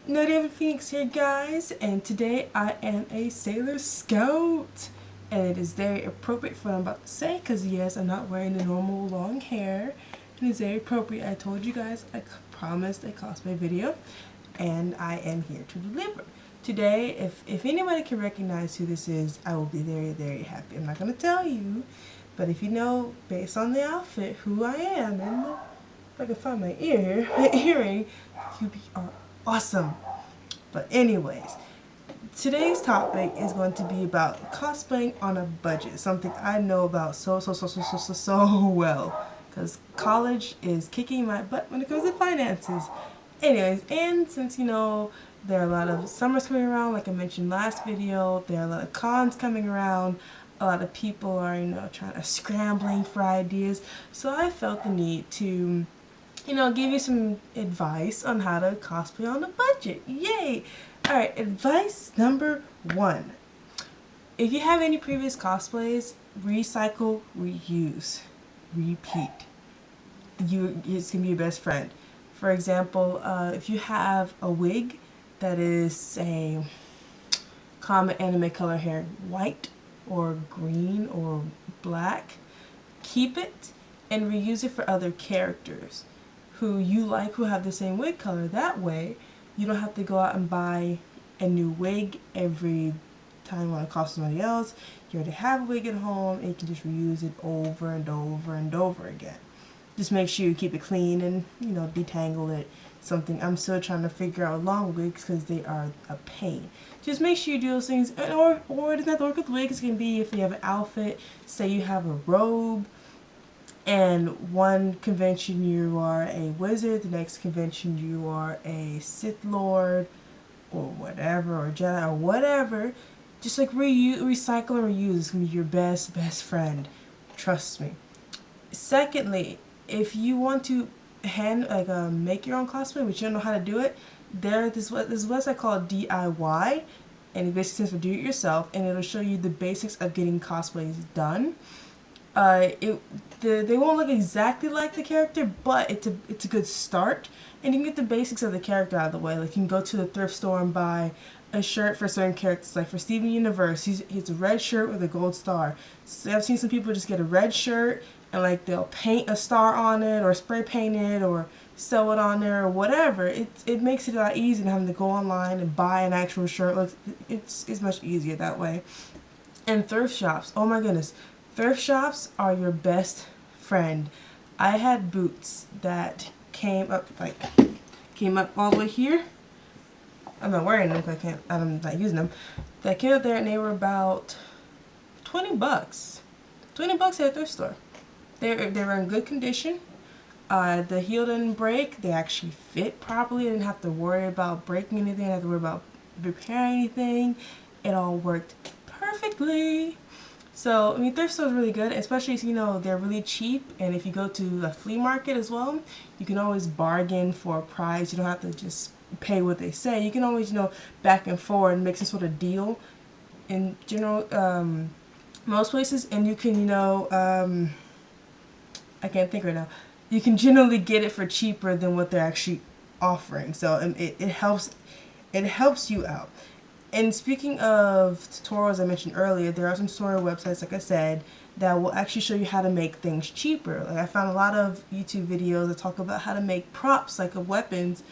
No David Phoenix here, guys, and today I am a Sailor Scout. And it is very appropriate for what I'm about to say, because yes, I'm not wearing the normal long hair. It is very appropriate. I told you guys I promised a cosplay video, and I am here to deliver. Today, if anybody can recognize who this is, I will be very, very happy. I'm not going to tell you, but if you know, based on the outfit, who I am, and if I can find my earring, you are awesome. But anyways, today's topic is going to be about cosplaying on a budget, something I know about so well, because college is kicking my butt when it comes to finances. Anyways, and since there are a lot of summers coming around, like I mentioned last video, there are a lot of cons coming around, a lot of people are trying to scrambling for ideas, so I felt the need to give you some advice on how to cosplay on a budget. Yay! Alright, advice number one. If you have any previous cosplays, recycle, reuse, repeat. It's going to be your best friend. For example, if you have a wig that is, say, common anime color hair, white or green or black, keep it and reuse it for other characters who you like who have the same wig color. That way you don't have to go out and buy a new wig every time you want to cosplay somebody else. You already have a wig at home and you can just reuse it over and over and over again. Just make sure you keep it clean and detangle it. Something I'm still trying to figure out long wigs because they are a pain. Just make sure you do those things, or it doesn't have to work with wigs. It can be if you have an outfit, say you have a robe, and one convention you are a wizard, the next convention you are a Sith Lord, or whatever, or Jedi, or whatever. Just like recycle and reuse is gonna be your best friend. Trust me. Secondly, if you want to make your own cosplay, but you don't know how to do it, this website called DIY, and it basically stands for do it yourself, and it'll show you the basics of getting cosplays done. They won't look exactly like the character, but it's a good start, and you can get the basics of the character out of the way. Like you can go to the thrift store and buy a shirt for certain characters. Like for Steven Universe, he's a red shirt with a gold star. So I've seen some people just get a red shirt and like they'll paint a star on it or spray paint it or sew it on there or whatever. It makes it a lot easier than having to go online and buy an actual shirt. It's much easier that way. And thrift shops, oh my goodness. Thrift shops are your best friend. I had boots that came up all the way here. I'm not wearing them because I'm not using them. That came up there and they were about 20 bucks. 20 bucks at a thrift store. They were in good condition. The heel didn't break. They actually fit properly. I didn't have to worry about breaking anything. I didn't have to worry about repairing anything. It all worked perfectly. So, I mean, thrift stores are really good, especially if, they're really cheap, and if you go to a flea market as well, you can always bargain for a price. You don't have to just pay what they say. You can always, back and forth and make some sort of deal in general, most places, and you can, I can't think right now. You can generally get it for cheaper than what they're actually offering. So it helps you out. And speaking of tutorials I mentioned earlier, there are some tutorial websites, like I said, that will actually show you how to make things cheaper. Like I found a lot of YouTube videos that talk about how to make props, like of weapons.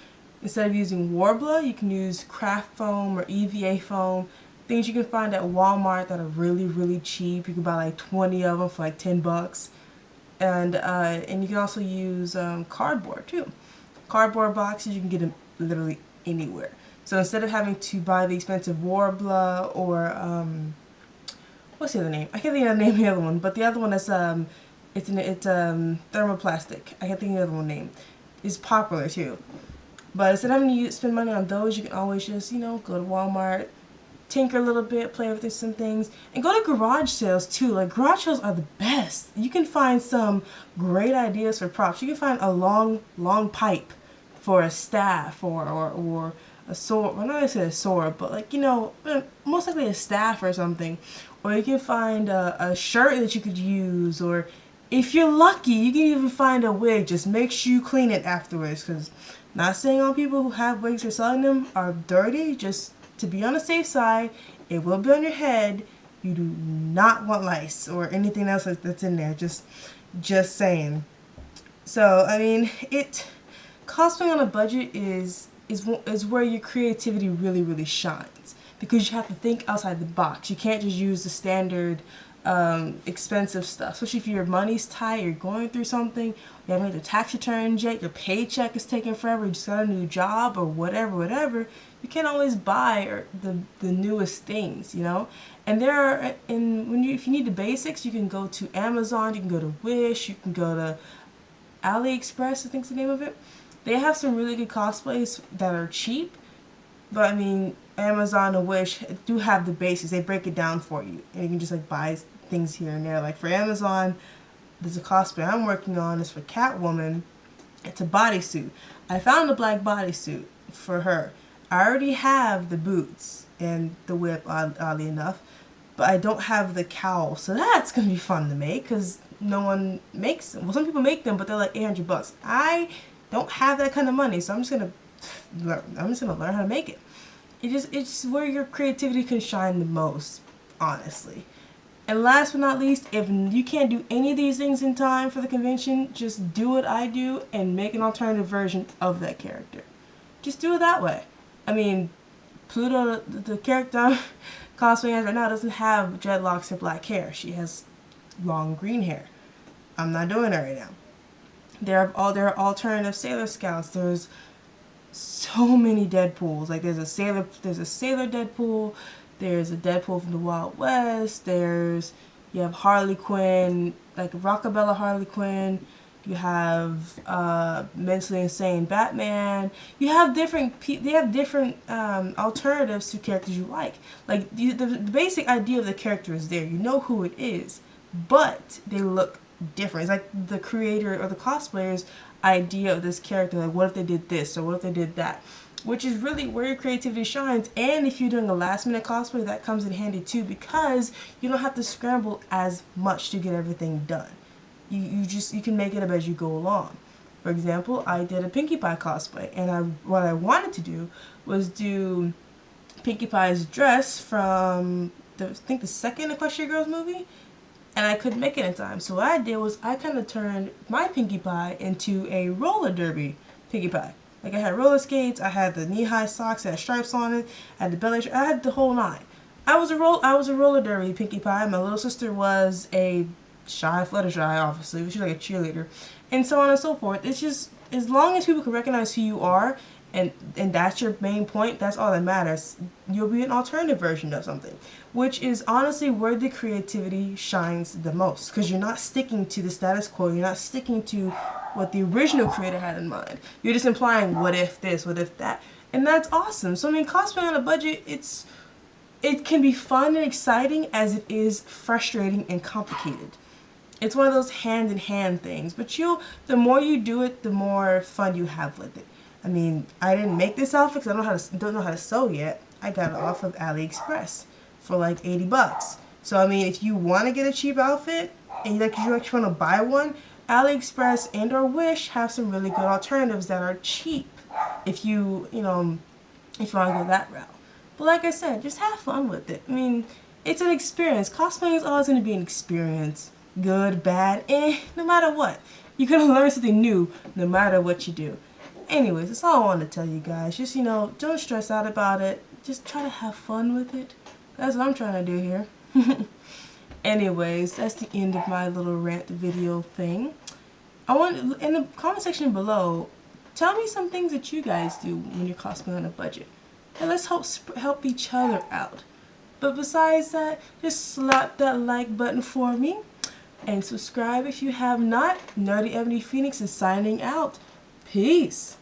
Instead of using Warbler, you can use craft foam or EVA foam, things you can find at Walmart that are really, really cheap. You can buy like 20 of them for like 10 bucks. And you can also use cardboard too. Cardboard boxes, you can get them literally anywhere. So instead of having to buy the expensive Warbler or what's the other name? I can't think of the name of the other one, but the other one is it's thermoplastic. I can't think of the other one name. It's popular too. But instead of having to spend money on those, you can always just go to Walmart, tinker a little bit, play with some things, and go to garage sales too. Like garage sales are the best. You can find some great ideas for props. You can find a long pipe for a staff or a sword. Well, not necessarily a sword, but like most likely a staff or something. Or you can find a shirt that you could use, or if you're lucky, you can even find a wig. Just make sure you clean it afterwards, because Not saying all people who have wigs or selling them are dirty, just to be on the safe side, it will be on your head. You do not want lice or anything else that's in there. Just saying. So I mean, cosplaying on a budget is where your creativity really shines, because you have to think outside the box. You can't just use the standard expensive stuff, especially if your money's tight, you're going through something, you haven't made your tax returns yet, your paycheck is taking forever, you just got a new job or whatever. You can't always buy the newest things, you know. And if you need the basics, you can go to Amazon, you can go to Wish, you can go to AliExpress, I think's the name of it. They have some really good cosplays that are cheap, but I mean, Amazon and Wish do have the basics. They break it down for you, and you can just like buy things here and there. Like for Amazon, there's a cosplay I'm working on. It's for Catwoman. It's a bodysuit. I found a black bodysuit for her. I already have the boots and the whip, oddly enough, but I don't have the cowl. So that's gonna be fun to make, because no one makes them. Well, some people make them, but they're like $800. I don't have that kind of money, so I'm just gonna learn how to make it. It's where your creativity can shine the most, honestly. And last but not least, if you can't do any of these things in time for the convention, just do what I do and make an alternative version of that character. Just do it that way. I mean, Pluto, the character I'm cosplaying as right now, doesn't have dreadlocks or black hair. She has long green hair. I'm not doing it right now. There are alternative Sailor Scouts. There's so many Deadpools. Like there's a sailor Deadpool. There's a Deadpool from the Wild West. You have Harley Quinn, like Rockabella Harley Quinn. You have mentally insane Batman. They have different alternatives to characters you like. Like the basic idea of the character is there. You know who it is, but they look different. It's like the creator or the cosplayer's idea of this character. Like, what if they did this, or what if they did that? Which is really where your creativity shines. And if you're doing a last minute cosplay, that comes in handy too, because you don't have to scramble as much to get everything done. You can make it up as you go along. For example, I did a Pinkie Pie cosplay, and what I wanted to do was do Pinkie Pie's dress from I think the second Equestria Girls movie, and I couldn't make it in time. So what I did was I kind of turned my Pinkie Pie into a roller derby Pinkie Pie. Like I had roller skates, I had the knee-high socks, I had stripes on it, I had the belly shirt, I had the whole nine. I was a roller derby Pinkie Pie. My little sister was a Fluttershy, obviously. She's like a cheerleader, and so on and so forth. It's just, as long as people can recognize who you are, and that's your main point, that's all that matters. You'll be an alternative version of something, which is honestly where the creativity shines the most, because you're not sticking to the status quo. You're not sticking to what the original creator had in mind. You're just implying, what if this, what if that, and that's awesome. So I mean, cosplay on a budget, it can be fun and exciting as it is frustrating and complicated. It's one of those hand-in-hand things, but the more you do it, the more fun you have with it. I mean, I didn't make this outfit because I don't know how to sew yet. I got it off of AliExpress for like $80. So I mean, if you want to get a cheap outfit and you actually want to buy one, AliExpress and or Wish have some really good alternatives that are cheap if you want to go that route. But like I said, just have fun with it. I mean, it's an experience. Cosplaying is always going to be an experience. Good, bad, no matter what. You're going to learn something new no matter what you do. Anyways, that's all I want to tell you guys. Just, don't stress out about it. Just try to have fun with it. That's what I'm trying to do here. Anyways, that's the end of my little rant video thing. I want, in the comment section below, tell me some things that you guys do when you're cosplaying on a budget. And let's help each other out. But besides that, just slap that like button for me. And subscribe if you have not. Nerdy Ebony Phoenix is signing out. Peace.